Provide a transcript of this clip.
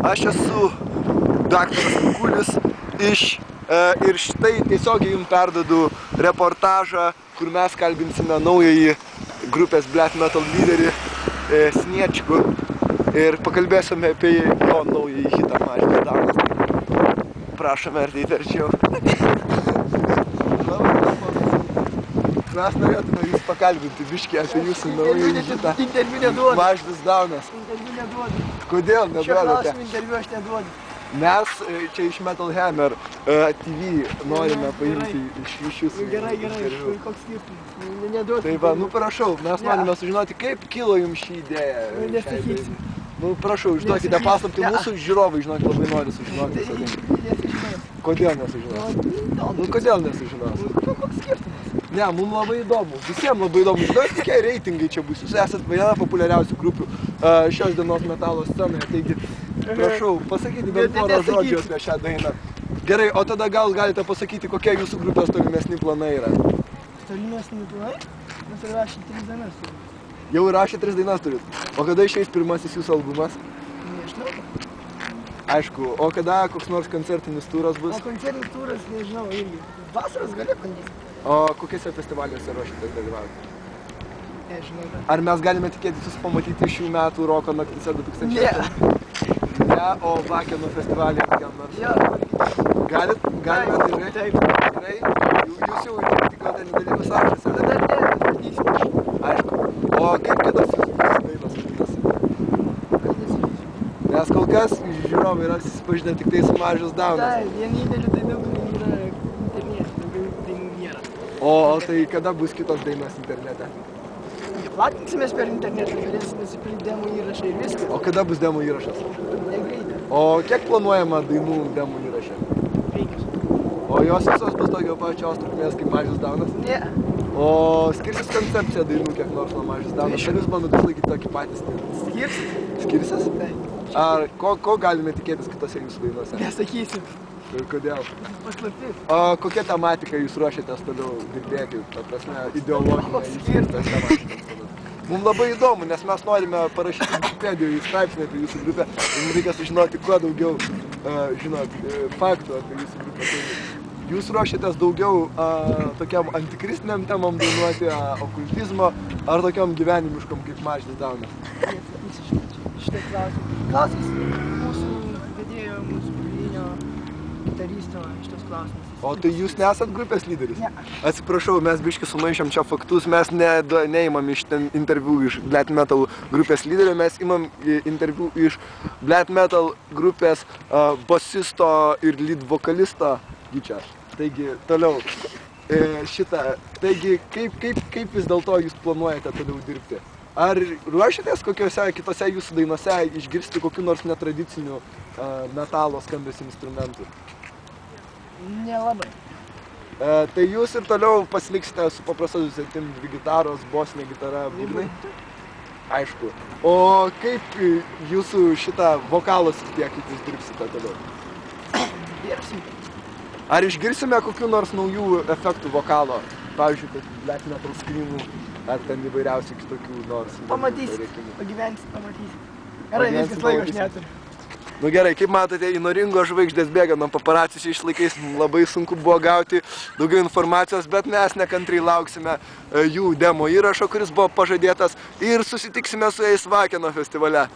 Aš esu daktaras Kukulis ir štai tiesiogiai jums perdodu reportažą, kur mes kalbinsime naująjį grupės Black Metal lyderį Sniečkų ir pakalbėsime apie jo naująjį hitą Mažvydas Daunas. Prašome artėti arčiau. Mes norėtume jūs pakalbinti biškį apie jūsų naująjį hitą Mažvydas Daunas. Interviu neduodu. Kodėl neduodate? Šio klausimų interviu aš neduodu. Mes čia iš Metal Hammer TV norime paimti iš jūsų Gerai, interviu. koks skirtumas. Neduodu. Tai va, nu prašau, mes norime sužinoti, kaip kilo jums šį idėją. Nesakysiu. Nu prašau, užduokite paslaptį, mūsų žiūrovai, žinok, labai nori sužinoti visą tai. Nesužinos. Kodėl nesužinos? Nu kodėl nesužinos? Koks skirtumas? Ne, mums labai įdomu, visiems labai įdomu. Žinot, kokie reitingai čia bus. Jūs esat viena populiariausių grupių šios dienos metalo scenoje, taigi prašau, pasakyti bent porą žodžių apie šią dainą. Gerai, o tada gal galite pasakyti, kokie jūsų grupės tolimesni planai yra? Tolimesni planai? Mes įrašė 3 dainas turim. Jau įrašė 3 dainas turit. O kada išeis pirmasis jūsų albumas? Nežinau. Aišku, o kada koks nors koncertinis turas bus? O koncertinis turas, nežinau, irgi. Vasaros gali bandyti. O kokiuose festivaliuose ruošiatės dalyvauti? Nežinau. Ar mes galime tikėtis jūs pamatyti šių metų Roko naktise 2000? Ne. Ne, o Vakeno festivalyje kokiam nors? Jo. Galit? Galime tikrai? Taip. Tikrai? Jūs jau tikote nedalyvių sąrašuose? Dar ne, bandysiu. Aišku. O kaip kitos jūsų dainos vadinasi? Nes kol kas žiūrovai yra susipažinę tik tai su Mažvydas Daunas. Taip, vienintelė dainų yra internete, daugiau dainų nėra. O tai kada bus kitos dainos internete? Platinsimės per internetą, galėsim nusipirkti demo įrašą ir viską. O kada bus demo įrašas? Negreitai. O kiek planuojama dainų demo įraše? 5. O jos visos bus tokio pačios trukmės kaip Mažvydas Daunas? Ne. O skirsis koncepcija dainų kiek nors nuo Mažvydas Daunas? Ar jūs bandot išlaikyti tokį patį stilių? Skirsis? Skirsis? Taip. Ar ko galime tikėtis kitose jūsų dainuose? Nesakysiu. Ir kodėl? Paslaptis. O kokia tematika jūs ruošiatės toliau dirbėti, ta prasme, ideologinė? Koks skirtumas? Mums labai įdomu, nes mes norime parašyti Wikipedijoje straipsnį apie jūsų grupę ir mums reikia sužinoti kuo daugiau, faktų apie jūsų grupę. Tai jūs ruošiatės daugiau tokiam antikristiniam temam dainuoti, okultizmo ar tokiam gyvenimiškom kaip Mažvydas Daunas? Nesakysiu šitą klausimą. Klausimas mūsų vedėjo, mūsų pagrindinio gitaristo šitos klausimas. O tai jūs nesat grupės lyderis? Ne. Atsiprašau, mes biškį sumaišėm čia faktus, mes neimam iš ten interviu iš Black Metal grupės lyderio, mes imam interviu iš Black Metal grupės basisto ir lead vokalisto Gyčio. Taigi, toliau taigi, kaip vis dėlto jūs planuojate toliau dirbti? Ar ruošiatės kokiuose kitose jūsų dainose išgirsti kokių nors netradicinių metalo skambesio instrumentų? Nelabai. Tai jūs ir toliau pasiliksite su paprasta susitim, dvi gitaros, bosinė gitara, būgnai? Aišku. O kaip jūsų šitą vokalo srityje, kaip jūs dirbsite toliau? Dirbsim. Ar išgirsime kokių nors naujų efektų vokalo? Pavyzdžiui, kad Black Metal screamų, ar ten įvairiausių kitokių nors... Pamatysit, pagyvensit, pamatysit. Gerai, viskas laiko aš neturiu. Nu gerai, kaip matote, įnoringos žvaigždės bėga nuo paparacių šiais laikais, labai sunku buvo gauti daugiau informacijos, bet mes nekantriai lauksime jų demo įrašo, kuris buvo pažadėtas ir susitiksime su jais Vakeno festivale.